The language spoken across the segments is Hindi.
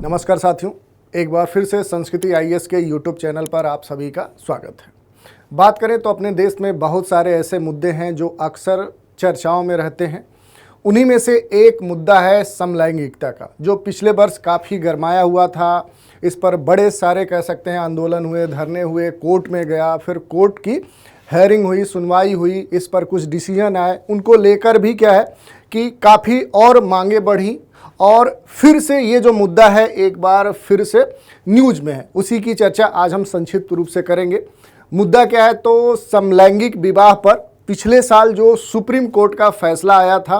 नमस्कार साथियों, एक बार फिर से संस्कृति आईएएस के यूट्यूब चैनल पर आप सभी का स्वागत है। बात करें तो अपने देश में बहुत सारे ऐसे मुद्दे हैं जो अक्सर चर्चाओं में रहते हैं। उन्हीं में से एक मुद्दा है समलैंगिकता का, जो पिछले वर्ष काफ़ी गरमाया हुआ था। इस पर बड़े सारे कह सकते हैं आंदोलन हुए, धरने हुए, कोर्ट में गया, फिर कोर्ट की हेयरिंग हुई, सुनवाई हुई, इस पर कुछ डिसीजन आए। उनको लेकर भी क्या है कि काफ़ी और मांगे बढ़ी और फिर से ये जो मुद्दा है एक बार फिर से न्यूज में है। उसी की चर्चा आज हम संक्षिप्त रूप से करेंगे। मुद्दा क्या है तो समलैंगिक विवाह पर पिछले साल जो सुप्रीम कोर्ट का फैसला आया था,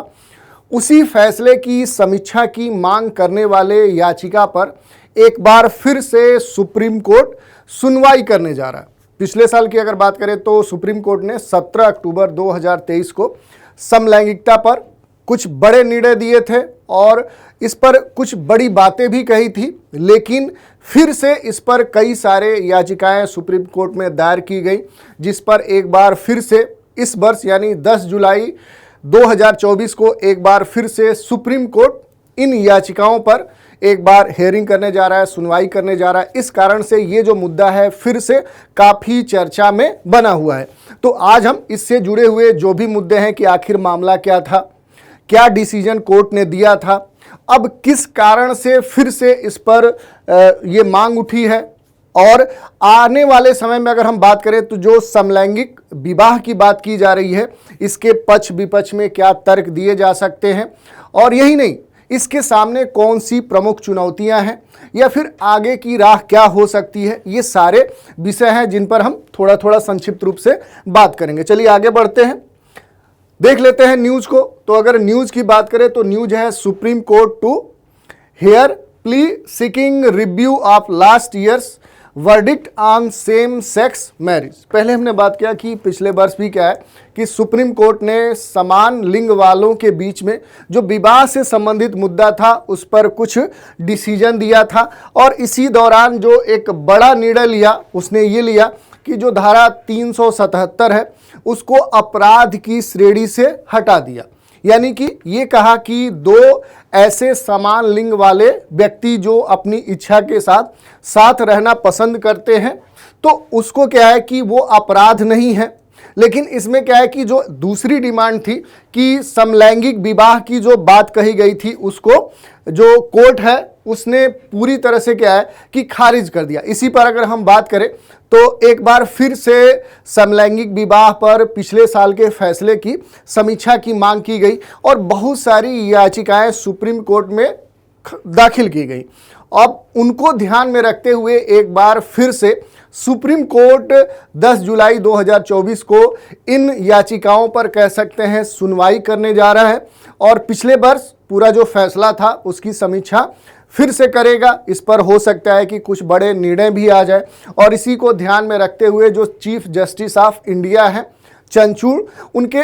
उसी फैसले की समीक्षा की मांग करने वाले याचिका पर एक बार फिर से सुप्रीम कोर्ट सुनवाई करने जा रहा है। पिछले साल की अगर बात करें तो सुप्रीम कोर्ट ने 17 अक्टूबर 2023 को समलैंगिकता पर कुछ बड़े निर्णय दिए थे और इस पर कुछ बड़ी बातें भी कही थी, लेकिन फिर से इस पर कई सारे याचिकाएं सुप्रीम कोर्ट में दायर की गई, जिस पर एक बार फिर से इस वर्ष यानी 10 जुलाई 2024 को एक बार फिर से सुप्रीम कोर्ट इन याचिकाओं पर एक बार हेयरिंग करने जा रहा है, सुनवाई करने जा रहा है। इस कारण से ये जो मुद्दा है फिर से काफ़ी चर्चा में बना हुआ है। तो आज हम इससे जुड़े हुए जो भी मुद्दे हैं कि आखिर मामला क्या था, क्या डिसीजन कोर्ट ने दिया था, अब किस कारण से फिर से इस पर ये मांग उठी है, और आने वाले समय में अगर हम बात करें तो जो समलैंगिक विवाह की बात की जा रही है, इसके पक्ष विपक्ष में क्या तर्क दिए जा सकते हैं, और यही नहीं, इसके सामने कौन सी प्रमुख चुनौतियां हैं या फिर आगे की राह क्या हो सकती है, ये सारे विषय हैं जिन पर हम थोड़ा थोड़ा संक्षिप्त रूप से बात करेंगे। चलिए आगे बढ़ते हैं, देख लेते हैं न्यूज को। तो अगर न्यूज की बात करें तो न्यूज है supreme court to hear plea seeking review of last year's verdict on same sex marriage. पहले हमने बात किया कि पिछले वर्ष भी क्या है कि सुप्रीम कोर्ट ने समान लिंग वालों के बीच में जो विवाह से संबंधित मुद्दा था उस पर कुछ डिसीजन दिया था, और इसी दौरान जो एक बड़ा निर्णय लिया उसने ये लिया कि जो धारा 377 है उसको अपराध की श्रेणी से हटा दिया। यानी कि ये कहा कि दो ऐसे समान लिंग वाले व्यक्ति जो अपनी इच्छा के साथ साथ रहना पसंद करते हैं तो उसको क्या है कि वो अपराध नहीं है। लेकिन इसमें क्या है कि जो दूसरी डिमांड थी कि समलैंगिक विवाह की जो बात कही गई थी उसको जो कोर्ट है उसने पूरी तरह से क्या है कि खारिज कर दिया। इसी पर अगर हम बात करें तो एक बार फिर से समलैंगिक विवाह पर पिछले साल के फैसले की समीक्षा की मांग की गई और बहुत सारी याचिकाएं सुप्रीम कोर्ट में दाखिल की गई। अब उनको ध्यान में रखते हुए एक बार फिर से सुप्रीम कोर्ट 10 जुलाई 2024 को इन याचिकाओं पर कह सकते हैं सुनवाई करने जा रहा है और पिछले वर्ष पूरा जो फैसला था उसकी समीक्षा फिर से करेगा। इस पर हो सकता है कि कुछ बड़े निर्णय भी आ जाए, और इसी को ध्यान में रखते हुए जो चीफ जस्टिस ऑफ इंडिया हैं चंद्रचूड़, उनके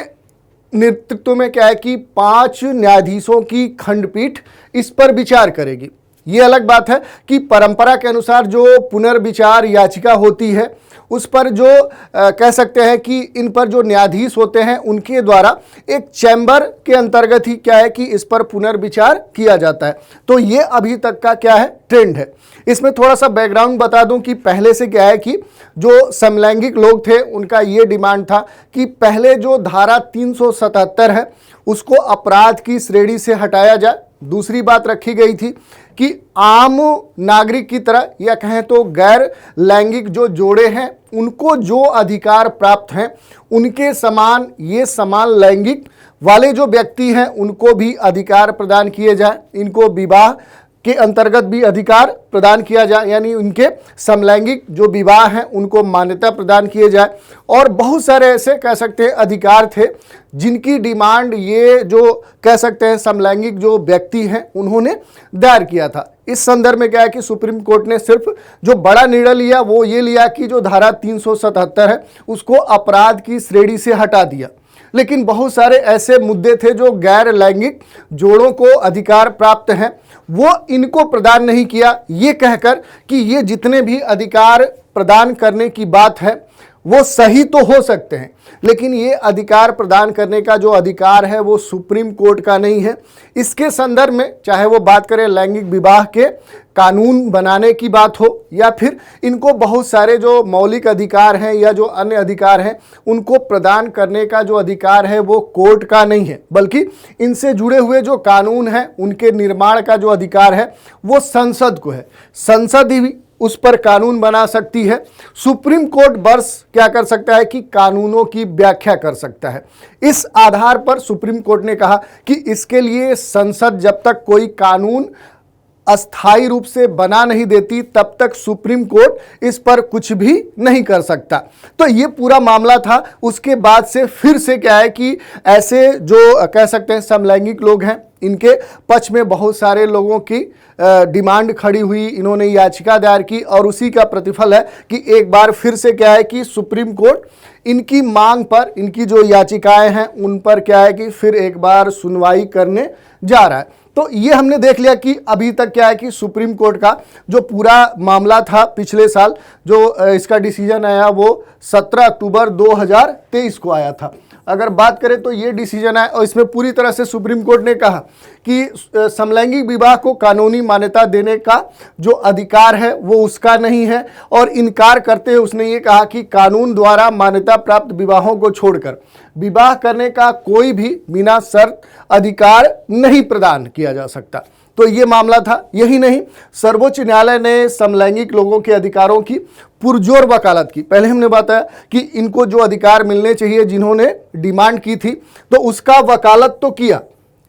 नेतृत्व में क्या है कि 5 न्यायाधीशों की खंडपीठ इस पर विचार करेगी। ये अलग बात है कि परंपरा के अनुसार जो पुनर्विचार याचिका होती है उस पर जो कह सकते हैं कि इन पर जो न्यायाधीश होते हैं उनके द्वारा एक चैम्बर के अंतर्गत ही क्या है कि इस पर पुनर्विचार किया जाता है। तो ये अभी तक का क्या है ट्रेंड है। इसमें थोड़ा सा बैकग्राउंड बता दूं कि पहले से क्या है कि जो समलैंगिक लोग थे उनका ये डिमांड था कि पहले जो धारा 377 है उसको अपराध की श्रेणी से हटाया जाए। दूसरी बात रखी गई थी कि आम नागरिक की तरह या कहें तो गैर लैंगिक जो जोड़े हैं उनको जो अधिकार प्राप्त हैं उनके समान ये समान लैंगिक वाले जो व्यक्ति हैं उनको भी अधिकार प्रदान किए जाए, इनको विवाह के अंतर्गत भी अधिकार प्रदान किया जाए, यानी उनके समलैंगिक जो विवाह हैं उनको मान्यता प्रदान किए जाए। और बहुत सारे ऐसे कह सकते हैं अधिकार थे जिनकी डिमांड ये जो कह सकते हैं समलैंगिक जो व्यक्ति हैं उन्होंने दायर किया था। इस संदर्भ में क्या है कि सुप्रीम कोर्ट ने सिर्फ जो बड़ा निर्णय लिया वो ये लिया कि जो धारा 377 है उसको अपराध की श्रेणी से हटा दिया। लेकिन बहुत सारे ऐसे मुद्दे थे जो गैर लैंगिक जोड़ों को अधिकार प्राप्त हैं वो इनको प्रदान नहीं किया, ये कहकर कि ये जितने भी अधिकार प्रदान करने की बात है वो सही तो हो सकते हैं, लेकिन ये अधिकार प्रदान करने का जो अधिकार है वो सुप्रीम कोर्ट का नहीं है। इसके संदर्भ में चाहे वो बात करें लैंगिक विवाह के कानून बनाने की बात हो या फिर इनको बहुत सारे जो मौलिक अधिकार हैं या जो अन्य अधिकार हैं उनको प्रदान करने का जो अधिकार है वो कोर्ट का नहीं है, बल्कि इनसे जुड़े हुए जो कानून हैं उनके निर्माण का जो अधिकार है वो संसद को है। संसद ही उस पर कानून बना सकती है। सुप्रीम कोर्ट बस क्या कर सकता है कि कानूनों की व्याख्या कर सकता है। इस आधार पर सुप्रीम कोर्ट ने कहा कि इसके लिए संसद जब तक कोई कानून अस्थायी रूप से बना नहीं देती तब तक सुप्रीम कोर्ट इस पर कुछ भी नहीं कर सकता। तो ये पूरा मामला था। उसके बाद से फिर से क्या है कि ऐसे जो कह सकते हैं समलैंगिक लोग हैं, इनके पक्ष में बहुत सारे लोगों की डिमांड खड़ी हुई, इन्होंने याचिका दायर की और उसी का प्रतिफल है कि एक बार फिर से क्या है कि सुप्रीम कोर्ट इनकी मांग पर, इनकी जो याचिकाएं हैं उन पर क्या है कि फिर एक बार सुनवाई करने जा रहा है। तो ये हमने देख लिया कि अभी तक क्या है कि सुप्रीम कोर्ट का जो पूरा मामला था पिछले साल जो इसका डिसीजन आया वो 17 अक्टूबर 2023 को आया था। अगर बात करें तो ये डिसीजन आया और इसमें पूरी तरह से सुप्रीम कोर्ट ने कहा कि समलैंगिक विवाह को कानूनी मान्यता देने का जो अधिकार है वो उसका नहीं है, और इनकार करते हुए उसने ये कहा कि कानून द्वारा मान्यता प्राप्त विवाहों को छोड़कर विवाह करने का कोई भी बिना शर्त अधिकार नहीं प्रदान किया जा सकता। तो ये मामला था। यही नहीं, सर्वोच्च न्यायालय ने समलैंगिक लोगों के अधिकारों की पुरजोर वकालत की। पहले हमने बताया कि इनको जो अधिकार मिलने चाहिए जिन्होंने डिमांड की थी तो उसका वकालत तो किया,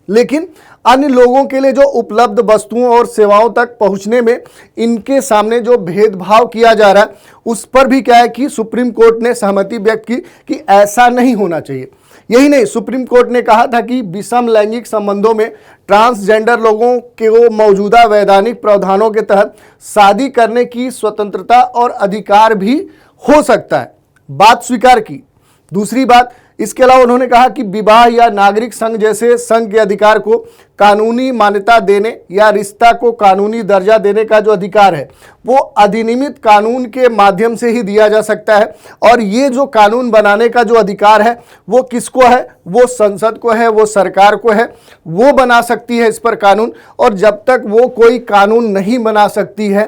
लेकिन अन्य लोगों के लिए जो उपलब्ध वस्तुओं और सेवाओं तक पहुंचने में इनके सामने जो भेदभाव किया जा रहा है उस पर भी क्या है कि सुप्रीम कोर्ट ने सहमति व्यक्त की कि ऐसा नहीं होना चाहिए। यही नहीं, सुप्रीम कोर्ट ने कहा था कि विषम लैंगिक संबंधों में ट्रांसजेंडर लोगों के मौजूदा वैधानिक प्रावधानों के तहत शादी करने की स्वतंत्रता और अधिकार भी हो सकता है, बात स्वीकार की। दूसरी बात, इसके अलावा उन्होंने कहा कि विवाह या नागरिक संघ जैसे संघ के अधिकार को कानूनी मान्यता देने या रिश्ता को कानूनी दर्जा देने का जो अधिकार है वो अधिनियमित कानून के माध्यम से ही दिया जा सकता है, और ये जो कानून बनाने का जो अधिकार है वो किसको है, वो संसद को है, वो सरकार को है, वो बना सकती है इस पर कानून। और जब तक वो कोई कानून नहीं बना सकती है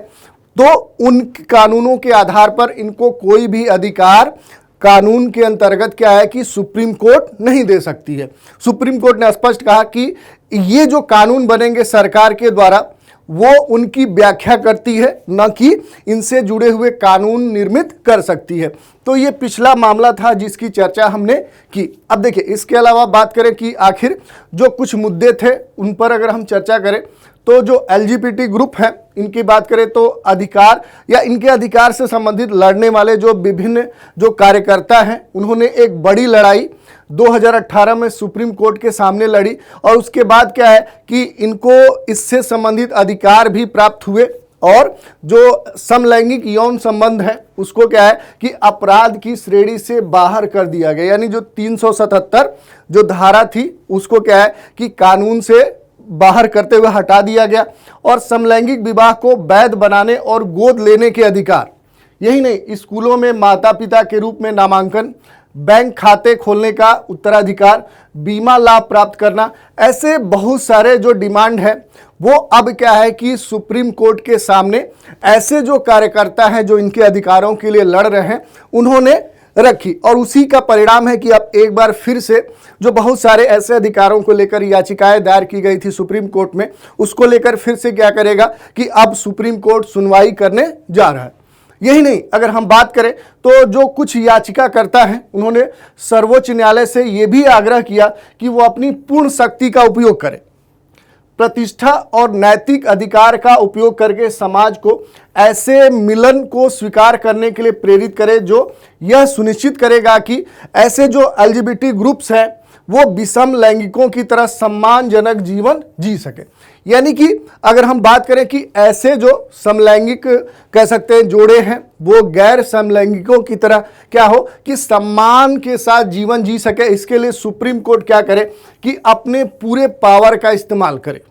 तो उन कानूनों के आधार पर इनको कोई भी अधिकार कानून के अंतर्गत क्या है कि सुप्रीम कोर्ट नहीं दे सकती है। सुप्रीम कोर्ट ने स्पष्ट कहा कि ये जो कानून बनेंगे सरकार के द्वारा वो उनकी व्याख्या करती है, न कि इनसे जुड़े हुए कानून निर्मित कर सकती है। तो ये पिछला मामला था जिसकी चर्चा हमने की। अब देखिए, इसके अलावा बात करें कि आखिर जो कुछ मुद्दे थे उन पर अगर हम चर्चा करें तो जो LGBT ग्रुप हैं इनकी बात करें तो अधिकार या इनके अधिकार से संबंधित लड़ने वाले जो विभिन्न जो कार्यकर्ता हैं उन्होंने एक बड़ी लड़ाई 2018 में सुप्रीम कोर्ट के सामने लड़ी, और उसके बाद क्या है कि इनको इससे संबंधित अधिकार भी प्राप्त हुए, और जो समलैंगिक यौन संबंध है उसको क्या है कि अपराध की श्रेणी से बाहर कर दिया गया। यानी जो 377 जो धारा थी उसको क्या है कि कानून से बाहर करते हुए हटा दिया गया, और समलैंगिक विवाह को वैध बनाने और गोद लेने के अधिकार, यही नहीं, स्कूलों में माता पिता के रूप में नामांकन, बैंक खाते खोलने का उत्तराधिकार, बीमा लाभ प्राप्त करना, ऐसे बहुत सारे जो डिमांड है वो अब क्या है कि सुप्रीम कोर्ट के सामने ऐसे जो कार्यकर्ता हैं जो इनके अधिकारों के लिए लड़ रहे हैं उन्होंने रखी। और उसी का परिणाम है कि अब एक बार फिर से जो बहुत सारे ऐसे अधिकारों को लेकर याचिकाएं दायर की गई थी सुप्रीम कोर्ट में, उसको लेकर फिर से क्या करेगा कि अब सुप्रीम कोर्ट सुनवाई करने जा रहा है। यही नहीं, अगर हम बात करें तो जो कुछ याचिकाकर्ता हैं उन्होंने सर्वोच्च न्यायालय से यह भी आग्रह किया कि वो अपनी पूर्ण शक्ति का उपयोग करें, प्रतिष्ठा और नैतिक अधिकार का उपयोग करके समाज को ऐसे मिलन को स्वीकार करने के लिए प्रेरित करे जो यह सुनिश्चित करेगा कि ऐसे जो LGBT ग्रुप्स हैं वो विषम लैंगिकों की तरह सम्मानजनक जीवन जी सके। यानी कि अगर हम बात करें कि ऐसे जो समलैंगिक कह सकते हैं जोड़े हैं वो गैर समलैंगिकों की तरह क्या हो कि सम्मान के साथ जीवन जी सके, इसके लिए सुप्रीम कोर्ट क्या करे कि अपने पूरे पावर का इस्तेमाल करे।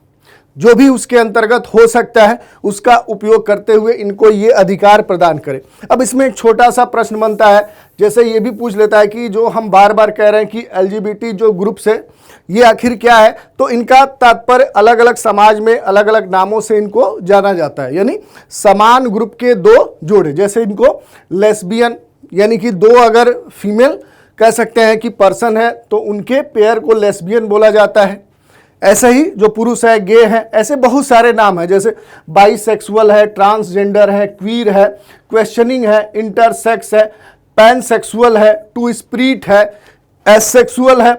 जो भी उसके अंतर्गत हो सकता है उसका उपयोग करते हुए इनको ये अधिकार प्रदान करें। अब इसमें एक छोटा सा प्रश्न बनता है, जैसे ये भी पूछ लेता है कि जो हम बार बार कह रहे हैं कि LGBT जो ग्रुप्स है ये आखिर क्या है, तो इनका तात्पर्य अलग अलग समाज में अलग अलग नामों से इनको जाना जाता है, यानी समान ग्रुप के दो जोड़े, जैसे इनको लेस्बियन यानी कि दो अगर फीमेल कह सकते हैं कि पर्सन है तो उनके पेयर को लेस्बियन बोला जाता है। ऐसे ही जो पुरुष है गे है, ऐसे बहुत सारे नाम हैं, जैसे बाइसेक्सुअल है, ट्रांसजेंडर है, क्वीर है, क्वेश्चनिंग है, इंटरसेक्स है, पैनसेक्सुअल है, टू स्पिरिट है, एसेक्सुअल है,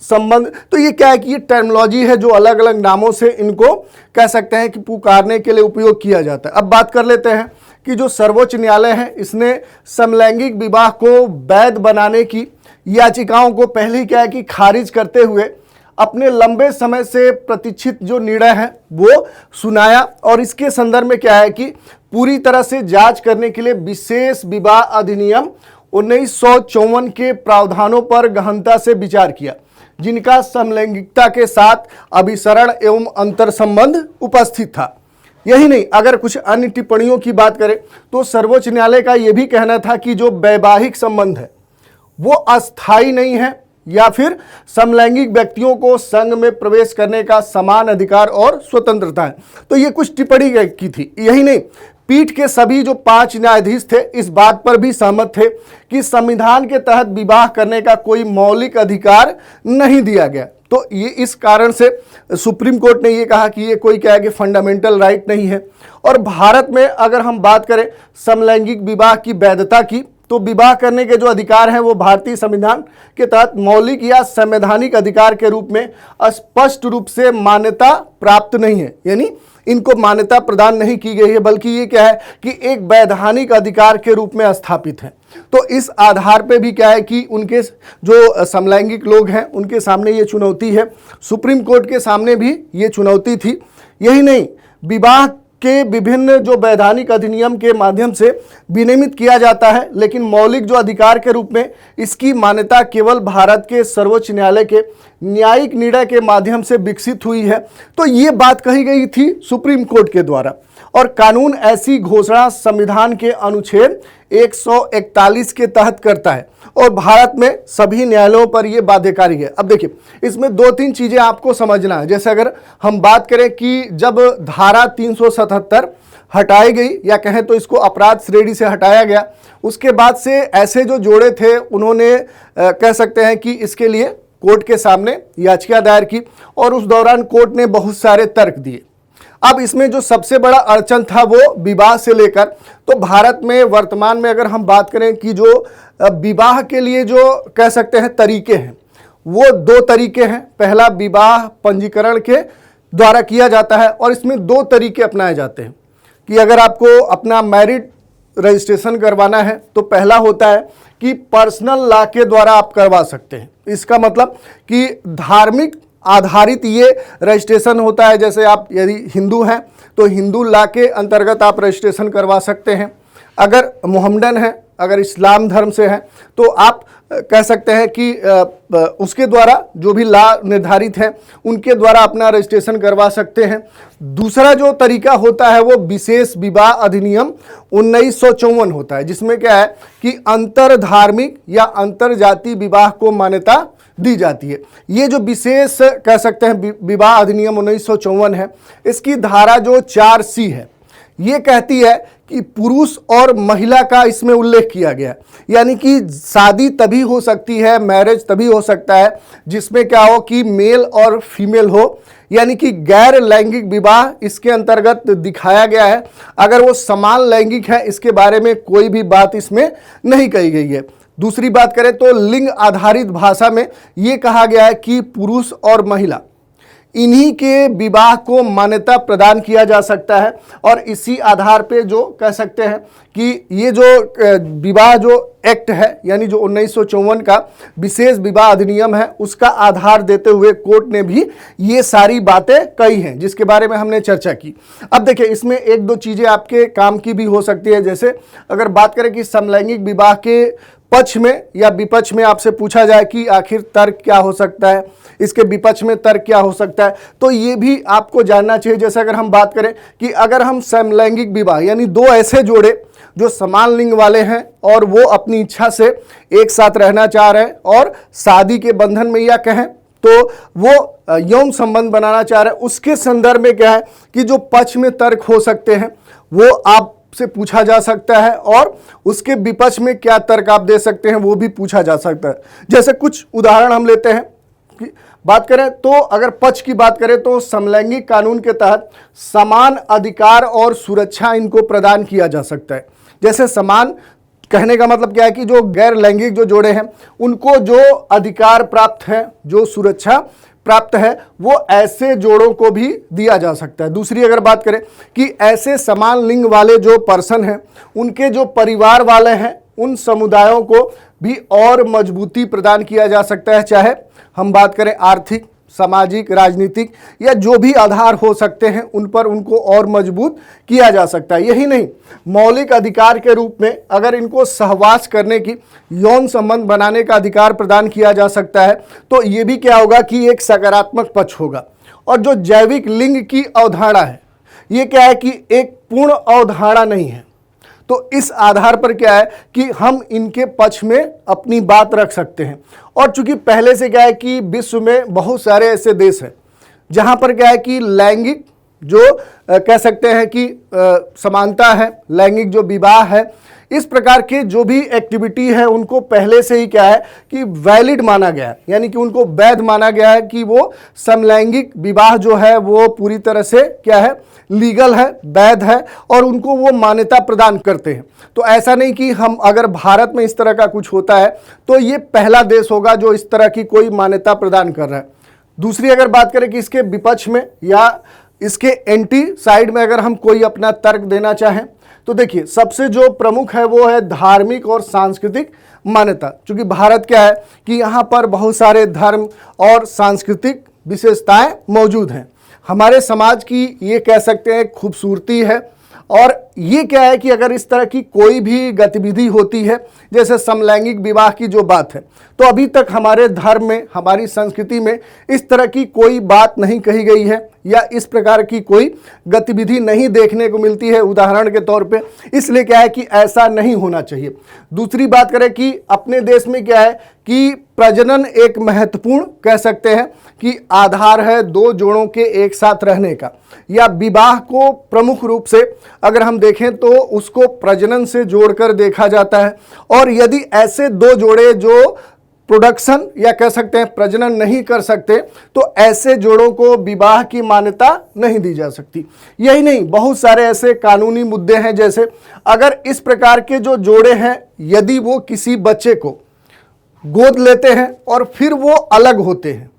संबंध। तो ये क्या है कि ये टर्मिनोलॉजी है जो अलग अलग नामों से इनको कह सकते हैं कि पुकारने के लिए उपयोग किया जाता है। अब बात कर लेते हैं कि जो सर्वोच्च न्यायालय है इसने समलैंगिक विवाह को वैध बनाने की याचिकाओं को पहले ही क्या है कि खारिज करते हुए अपने लंबे समय से प्रतीक्षित जो निर्णय है वो सुनाया, और इसके संदर्भ में क्या है कि पूरी तरह से जांच करने के लिए विशेष विवाह अधिनियम 1954 के प्रावधानों पर गहनता से विचार किया, जिनका समलैंगिकता के साथ अभिसरण एवं अंतर संबंध उपस्थित था। यही नहीं, अगर कुछ अन्य टिप्पणियों की बात करें तो सर्वोच्च न्यायालय का यह भी कहना था कि जो वैवाहिक संबंध है वो अस्थायी नहीं है या फिर समलैंगिक व्यक्तियों को संघ में प्रवेश करने का समान अधिकार और स्वतंत्रता है। तो ये कुछ टिप्पणी की थी। यही नहीं, पीठ के सभी जो 5 न्यायाधीश थे इस बात पर भी सहमत थे कि संविधान के तहत विवाह करने का कोई मौलिक अधिकार नहीं दिया गया। तो ये इस कारण से सुप्रीम कोर्ट ने ये कहा कि ये कोई क्या है कि फंडामेंटल राइट नहीं है। और भारत में अगर हम बात करें समलैंगिक विवाह की वैधता की, तो विवाह करने के जो अधिकार हैं वो भारतीय संविधान के तहत मौलिक या संवैधानिक अधिकार के रूप में स्पष्ट रूप से मान्यता प्राप्त नहीं है, यानी इनको मान्यता प्रदान नहीं की गई है, बल्कि ये क्या है कि एक वैधानिक अधिकार के रूप में स्थापित है। तो इस आधार पे भी क्या है कि उनके जो समलैंगिक लोग हैं उनके सामने ये चुनौती है, सुप्रीम कोर्ट के सामने भी ये चुनौती थी। यही नहीं, विवाह के विभिन्न जो वैधानिक अधिनियम के माध्यम से विनियमित किया जाता है, लेकिन मौलिक जो अधिकार के रूप में इसकी मान्यता केवल भारत के सर्वोच्च न्यायालय के न्यायिक निर्णय के माध्यम से विकसित हुई है। तो ये बात कही गई थी सुप्रीम कोर्ट के द्वारा, और कानून ऐसी घोषणा संविधान के अनुच्छेद 141 के तहत करता है और भारत में सभी न्यायालयों पर यह बाध्यकारी है। अब देखिए, इसमें 2-3 चीजें आपको समझना है। जैसे अगर हम बात करें कि जब धारा 377 हटाई गई, या कहें तो इसको अपराध श्रेणी से हटाया गया, उसके बाद से ऐसे जो जोड़े थे उन्होंने कह सकते हैं कि इसके लिए कोर्ट के सामने याचिका दायर की, और उस दौरान कोर्ट ने बहुत सारे तर्क दिए। अब इसमें जो सबसे बड़ा अड़चन था वो विवाह से लेकर, तो भारत में वर्तमान में अगर हम बात करें कि जो विवाह के लिए जो कह सकते हैं तरीके हैं वो 2 तरीके हैं। पहला, विवाह पंजीकरण के द्वारा किया जाता है, और इसमें 2 तरीके अपनाए जाते हैं कि अगर आपको अपना मैरिज रजिस्ट्रेशन करवाना है तो पहला होता है कि पर्सनल लॉ के द्वारा आप करवा सकते हैं। इसका मतलब कि धार्मिक आधारित ये रजिस्ट्रेशन होता है। जैसे आप यदि हिंदू हैं तो हिंदू लॉ के अंतर्गत आप रजिस्ट्रेशन करवा सकते हैं। अगर मोहम्मडन है, अगर इस्लाम धर्म से हैं तो आप कह सकते हैं कि उसके द्वारा जो भी लॉ निर्धारित हैं उनके द्वारा अपना रजिस्ट्रेशन करवा सकते हैं। दूसरा जो तरीका होता है वो विशेष विवाह अधिनियम 1954 होता है, जिसमें क्या है कि अंतर धार्मिक या अंतर जाति विवाह को मान्यता दी जाती है। ये जो विशेष कह सकते हैं विवाह अधिनियम 1954 है, इसकी धारा जो 4C है ये कहती है कि पुरुष और महिला का इसमें उल्लेख किया गया, यानी कि शादी तभी हो सकती है, मैरिज तभी हो सकता है जिसमें क्या हो कि मेल और फीमेल हो, यानी कि गैर लैंगिक विवाह इसके अंतर्गत दिखाया गया है। अगर वो समान लैंगिक है इसके बारे में कोई भी बात इसमें नहीं कही गई है। दूसरी बात करें तो लिंग आधारित भाषा में ये कहा गया है कि पुरुष और महिला इन्हीं के विवाह को मान्यता प्रदान किया जा सकता है, और इसी आधार पे जो कह सकते हैं कि ये जो विवाह जो एक्ट है यानी जो 1954 का विशेष विवाह अधिनियम है उसका आधार देते हुए कोर्ट ने भी ये सारी बातें कही हैं जिसके बारे में हमने चर्चा की। अब देखिए, इसमें 1-2 चीज़ें आपके काम की भी हो सकती है। जैसे अगर बात करें कि समलैंगिक विवाह के पक्ष में या विपक्ष में आपसे पूछा जाए कि आखिर तर्क क्या हो सकता है, इसके विपक्ष में तर्क क्या हो सकता है, तो ये भी आपको जानना चाहिए। जैसे अगर हम बात करें कि अगर हम समलैंगिक विवाह यानी दो ऐसे जोड़े जो समान लिंग वाले हैं और वो अपनी इच्छा से एक साथ रहना चाह रहे हैं और शादी के बंधन में या कहें तो वो यौन संबंध बनाना चाह रहे हैं, उसके संदर्भ में क्या है कि जो पक्ष में तर्क हो सकते हैं वो आपसे पूछा जा सकता है और उसके विपक्ष में क्या तर्क आप दे सकते हैं वो भी पूछा जा सकता है। जैसे कुछ उदाहरण हम लेते हैं कि बात करें तो अगर पक्ष की बात करें तो समलैंगिक कानून के तहत समान अधिकार और सुरक्षा इनको प्रदान किया जा सकता है। जैसे समान कहने का मतलब क्या है कि जो गैर लैंगिक जो जोड़े हैं उनको जो अधिकार प्राप्त है, जो सुरक्षा प्राप्त है, वो ऐसे जोड़ों को भी दिया जा सकता है। दूसरी अगर बात करें कि ऐसे समान लिंग वाले जो पर्सन हैं उनके जो परिवार वाले हैं उन समुदायों को भी और मजबूती प्रदान किया जा सकता है, चाहे हम बात करें आर्थिक, सामाजिक, राजनीतिक या जो भी आधार हो सकते हैं उन पर उनको और मजबूत किया जा सकता है। यही नहीं, मौलिक अधिकार के रूप में अगर इनको सहवास करने की, यौन संबंध बनाने का अधिकार प्रदान किया जा सकता है तो ये भी क्या होगा कि एक सकारात्मक पक्ष होगा। और जो जैविक लिंग की अवधारणा है ये क्या है कि एक पूर्ण अवधारणा नहीं है, तो इस आधार पर क्या है कि हम इनके पक्ष में अपनी बात रख सकते हैं। और चूंकि पहले से क्या है कि विश्व में बहुत सारे ऐसे देश हैं जहां पर क्या है कि लैंगिक जो कह सकते हैं कि समानता है, लैंगिक जो विवाह है, इस प्रकार के जो भी एक्टिविटी है उनको पहले से ही क्या है कि वैलिड माना गया है, यानी कि उनको वैध माना गया है कि वो समलैंगिक विवाह जो है वो पूरी तरह से क्या है, लीगल है, वैध है और उनको वो मान्यता प्रदान करते हैं। तो ऐसा नहीं कि हम अगर भारत में इस तरह का कुछ होता है तो ये पहला देश होगा जो इस तरह की कोई मान्यता प्रदान कर रहा है। दूसरी अगर बात करें कि इसके विपक्ष में या इसके एंटी साइड में अगर हम कोई अपना तर्क देना चाहें तो देखिए सबसे जो प्रमुख है वो है धार्मिक और सांस्कृतिक मान्यता। क्योंकि भारत क्या है कि यहाँ पर बहुत सारे धर्म और सांस्कृतिक विशेषताएं मौजूद हैं। हमारे समाज की ये कह सकते हैं खूबसूरती है। और ये क्या है कि अगर इस तरह की कोई भी गतिविधि होती है जैसे समलैंगिक विवाह की जो बात है, तो अभी तक हमारे धर्म में, हमारी संस्कृति में इस तरह की कोई बात नहीं कही गई है या इस प्रकार की कोई गतिविधि नहीं देखने को मिलती है उदाहरण के तौर पे। इसलिए क्या है कि ऐसा नहीं होना चाहिए। दूसरी बात करें कि अपने देश में क्या है कि प्रजनन एक महत्वपूर्ण कह सकते हैं कि आधार है दो जोड़ों के एक साथ रहने का, या विवाह को प्रमुख रूप से अगर हम देखें तो उसको प्रजनन से जोड़कर देखा जाता है। और यदि ऐसे दो जोड़े जो प्रोडक्शन या कह सकते हैं प्रजनन नहीं कर सकते तो ऐसे जोड़ों को विवाह की मान्यता नहीं दी जा सकती। यही नहीं, बहुत सारे ऐसे कानूनी मुद्दे हैं जैसे अगर इस प्रकार के जो जोड़े हैं यदि वो किसी बच्चे को गोद लेते हैं और फिर वो अलग होते हैं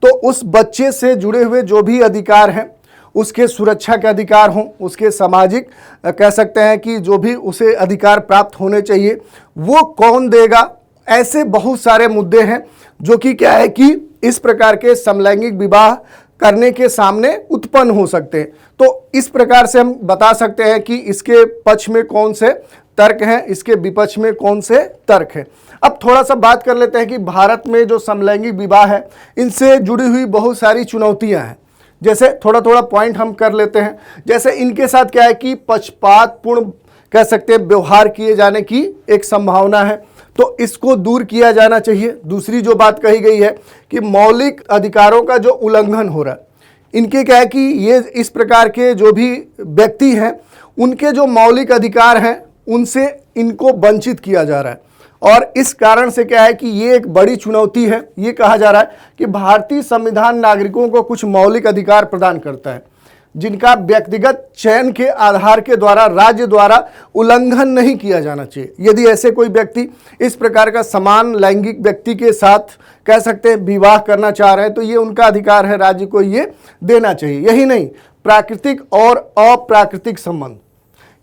तो उस बच्चे से जुड़े हुए जो भी अधिकार हैं, उसके सुरक्षा के अधिकार हों, उसके सामाजिक कह सकते हैं कि जो भी उसे अधिकार प्राप्त होने चाहिए वो कौन देगा। ऐसे बहुत सारे मुद्दे हैं जो कि क्या है कि इस प्रकार के समलैंगिक विवाह करने के सामने उत्पन्न हो सकते हैं। तो इस प्रकार से हम बता सकते हैं कि इसके पक्ष में कौन से तर्क हैं, इसके विपक्ष में कौन से तर्क हैं। अब थोड़ा सा बात कर लेते हैं कि भारत में जो समलैंगिक विवाह है इनसे जुड़ी हुई बहुत सारी चुनौतियां हैं। जैसे थोड़ा थोड़ा पॉइंट हम कर लेते हैं। जैसे इनके साथ क्या है कि पक्षपातपूर्ण कह सकते हैं व्यवहार किए जाने की एक संभावना है, तो इसको दूर किया जाना चाहिए। दूसरी जो बात कही गई है कि मौलिक अधिकारों का जो उल्लंघन हो रहा है, इनके क्या है कि ये इस प्रकार के जो भी व्यक्ति हैं उनके जो मौलिक अधिकार हैं उनसे इनको वंचित किया जा रहा है। और इस कारण से क्या है कि ये एक बड़ी चुनौती है। ये कहा जा रहा है कि भारतीय संविधान नागरिकों को कुछ मौलिक अधिकार प्रदान करता है जिनका व्यक्तिगत चयन के आधार के द्वारा राज्य द्वारा उल्लंघन नहीं किया जाना चाहिए। यदि ऐसे कोई व्यक्ति इस प्रकार का समान लैंगिक व्यक्ति के साथ कह सकते हैं विवाह करना चाह रहे हैं तो ये उनका अधिकार है, राज्य को ये देना चाहिए। यही नहीं, प्राकृतिक और अप्राकृतिक संबंध,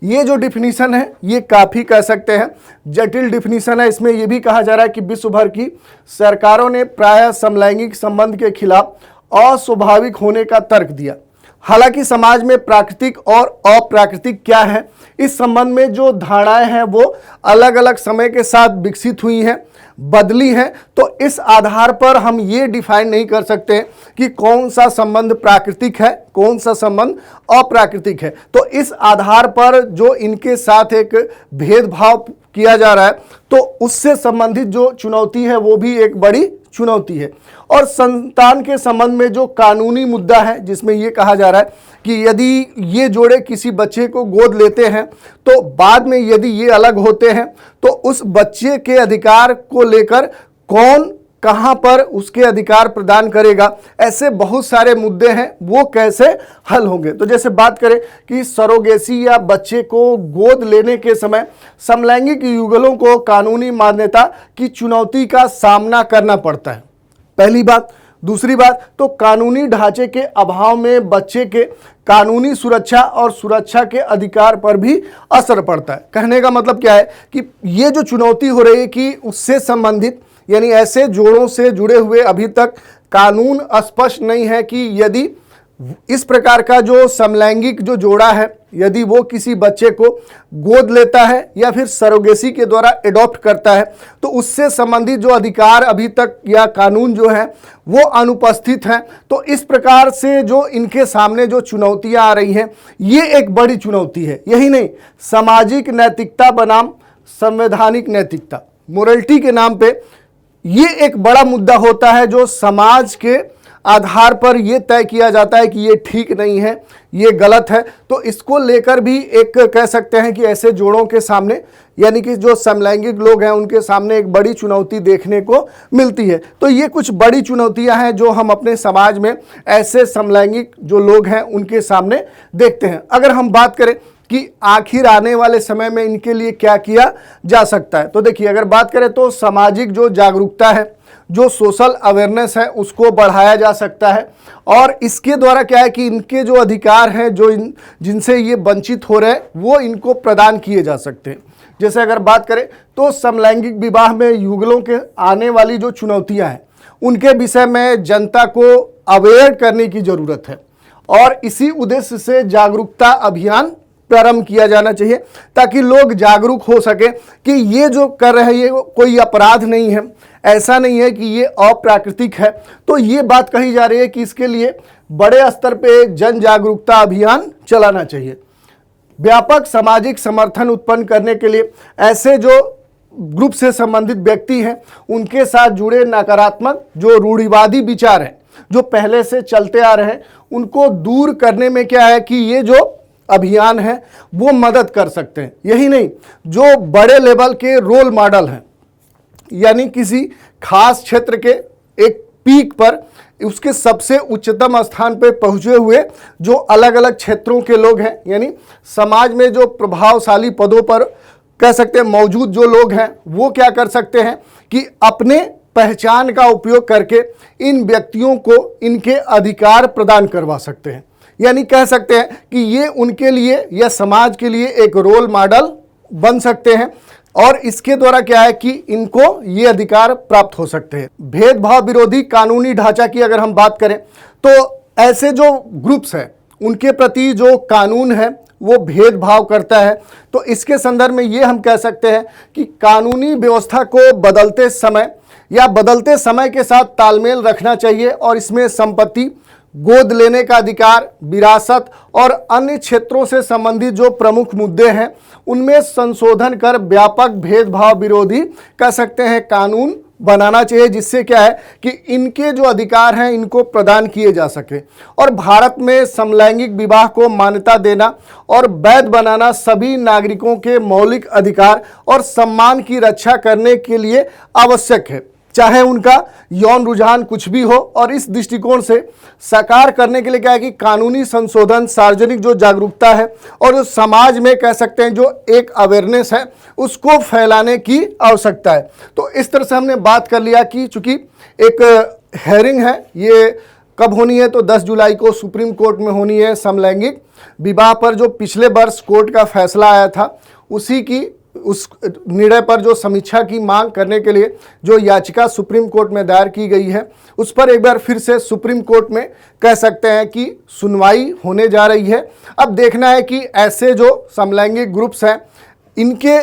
ये जो डिफिनीशन है ये काफ़ी कह सकते हैं जटिल डिफिनीशन है। इसमें यह भी कहा जा रहा है कि विश्व भर की सरकारों ने प्रायः समलैंगिक संबंध के खिलाफ अस्वाभाविक होने का तर्क दिया। हालांकि समाज में प्राकृतिक और अप्राकृतिक क्या है, इस संबंध में जो धारणाएं हैं वो अलग अलग समय के साथ विकसित हुई हैं, बदली हैं। तो इस आधार पर हम ये डिफाइन नहीं कर सकते कि कौन सा संबंध प्राकृतिक है, कौन सा संबंध अप्राकृतिक है। तो इस आधार पर जो इनके साथ एक भेदभाव किया जा रहा है, तो उससे संबंधित जो चुनौती है वो भी एक बड़ी चुनौती है। और संतान के संबंध में जो कानूनी मुद्दा है, जिसमें ये कहा जा रहा है कि यदि ये जोड़े किसी बच्चे को गोद लेते हैं तो बाद में यदि ये अलग होते हैं तो उस बच्चे के अधिकार को लेकर कौन कहां पर उसके अधिकार प्रदान करेगा, ऐसे बहुत सारे मुद्दे हैं, वो कैसे हल होंगे। तो जैसे बात करें कि सरोगेसी या बच्चे को गोद लेने के समय समलैंगिक युगलों को कानूनी मान्यता की चुनौती का सामना करना पड़ता है, पहली बात। दूसरी बात, तो कानूनी ढांचे के अभाव में बच्चे के कानूनी सुरक्षा और सुरक्षा के अधिकार पर भी असर पड़ता है। कहने का मतलब क्या है कि ये जो चुनौती हो रही है कि उससे संबंधित, यानी ऐसे जोड़ों से जुड़े हुए अभी तक कानून स्पष्ट नहीं है कि यदि इस प्रकार का जो समलैंगिक जो जोड़ा है, यदि वो किसी बच्चे को गोद लेता है या फिर सरोगेसी के द्वारा एडॉप्ट करता है, तो उससे संबंधित जो अधिकार अभी तक या कानून जो है वो अनुपस्थित हैं। तो इस प्रकार से जो इनके सामने जो चुनौतियां आ रही हैं, ये एक बड़ी चुनौती है। यही नहीं, सामाजिक नैतिकता बनाम संवैधानिक नैतिकता, मोरलिटी के नाम पे ये एक बड़ा मुद्दा होता है, जो समाज के आधार पर यह तय किया जाता है कि ये ठीक नहीं है, ये गलत है। तो इसको लेकर भी एक कह सकते हैं कि ऐसे जोड़ों के सामने, यानी कि जो समलैंगिक लोग हैं, उनके सामने एक बड़ी चुनौती देखने को मिलती है। तो ये कुछ बड़ी चुनौतियां हैं जो हम अपने समाज में ऐसे समलैंगिक जो लोग हैं उनके सामने देखते हैं। अगर हम बात करें कि आखिर आने वाले समय में इनके लिए क्या किया जा सकता है, तो देखिए, अगर बात करें तो सामाजिक जो जागरूकता है, जो सोशल अवेयरनेस है, उसको बढ़ाया जा सकता है। और इसके द्वारा क्या है कि इनके जो अधिकार हैं, जो जिनसे ये वंचित हो रहे हैं, वो इनको प्रदान किए जा सकते हैं। जैसे अगर बात करें तो समलैंगिक विवाह में युगलों के आने वाली जो चुनौतियां हैं, उनके विषय में जनता को अवेयर करने की जरूरत है और इसी उद्देश्य से जागरूकता अभियान प्रारंभ किया जाना चाहिए, ताकि लोग जागरूक हो सके कि ये जो कर रहे हैं ये कोई अपराध नहीं है, ऐसा नहीं है कि ये अप्राकृतिक है। तो ये बात कही जा रही है कि इसके लिए बड़े स्तर पे जन जागरूकता अभियान चलाना चाहिए। व्यापक सामाजिक समर्थन उत्पन्न करने के लिए ऐसे जो ग्रुप से संबंधित व्यक्ति हैं, उनके साथ जुड़े नकारात्मक जो रूढ़िवादी विचार हैं, जो पहले से चलते आ रहे हैं, उनको दूर करने में क्या है कि ये जो अभियान है वो मदद कर सकते हैं। यही नहीं, जो बड़े लेवल के रोल मॉडल हैं, यानी किसी खास क्षेत्र के एक पीक पर, उसके सबसे उच्चतम स्थान पर पहुंचे हुए जो अलग अलग क्षेत्रों के लोग हैं, यानी समाज में जो प्रभावशाली पदों पर कह सकते हैं मौजूद जो लोग हैं, वो क्या कर सकते हैं कि अपने पहचान का उपयोग करके इन व्यक्तियों को इनके अधिकार प्रदान करवा सकते हैं। यानी कह सकते हैं कि ये उनके लिए या समाज के लिए एक रोल मॉडल बन सकते हैं और इसके द्वारा क्या है कि इनको ये अधिकार प्राप्त हो सकते हैं। भेदभाव विरोधी कानूनी ढांचा की अगर हम बात करें तो ऐसे जो ग्रुप्स हैं उनके प्रति जो कानून है वो भेदभाव करता है। तो इसके संदर्भ में ये हम कह सकते हैं कि कानूनी व्यवस्था को बदलते समय या बदलते समय के साथ तालमेल रखना चाहिए और इसमें संपत्ति, गोद लेने का अधिकार, विरासत और अन्य क्षेत्रों से संबंधित जो प्रमुख मुद्दे हैं उनमें संशोधन कर व्यापक भेदभाव विरोधी कह सकते हैं कानून बनाना चाहिए, जिससे क्या है कि इनके जो अधिकार हैं इनको प्रदान किए जा सके। और भारत में समलैंगिक विवाह को मान्यता देना और वैध बनाना सभी नागरिकों के मौलिक अधिकार और सम्मान की रक्षा करने के लिए आवश्यक है, चाहे उनका यौन रुझान कुछ भी हो। और इस दृष्टिकोण से साकार करने के लिए क्या है कि कानूनी संशोधन, सार्वजनिक जो जागरूकता है और जो समाज में कह सकते हैं जो एक अवेयरनेस है उसको फैलाने की आवश्यकता है। तो इस तरह से हमने बात कर लिया कि चूंकि एक हेयरिंग है, ये कब होनी है तो 10 जुलाई को सुप्रीम कोर्ट में होनी है। समलैंगिक विवाह पर जो पिछले वर्ष कोर्ट का फैसला आया था उसी की उस निर्णय पर जो समीक्षा की मांग करने के लिए जो याचिका सुप्रीम कोर्ट में दायर की गई है, उस पर एक बार फिर से सुप्रीम कोर्ट में कह सकते हैं कि सुनवाई होने जा रही है। अब देखना है कि ऐसे जो समलैंगिक ग्रुप्स हैं, इनके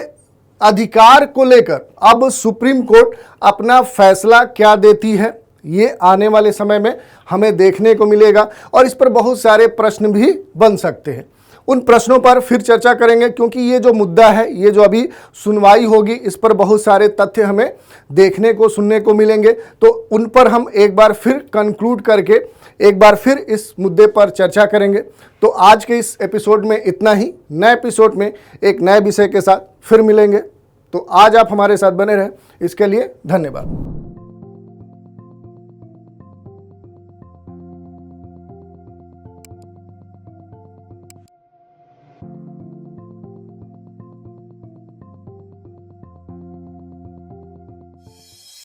अधिकार को लेकर अब सुप्रीम कोर्ट अपना फैसला क्या देती है, ये आने वाले समय में हमें देखने को मिलेगा और इस पर बहुत सारे प्रश्न भी बन सकते हैं। उन प्रश्नों पर फिर चर्चा करेंगे, क्योंकि ये जो मुद्दा है, ये जो अभी सुनवाई होगी, इस पर बहुत सारे तथ्य हमें देखने को सुनने को मिलेंगे। तो उन पर हम एक बार फिर कंक्लूड करके एक बार फिर इस मुद्दे पर चर्चा करेंगे। तो आज के इस एपिसोड में इतना ही। नए एपिसोड में एक नए विषय के साथ फिर मिलेंगे। तो आज आप हमारे साथ बने रहें, इसके लिए धन्यवाद।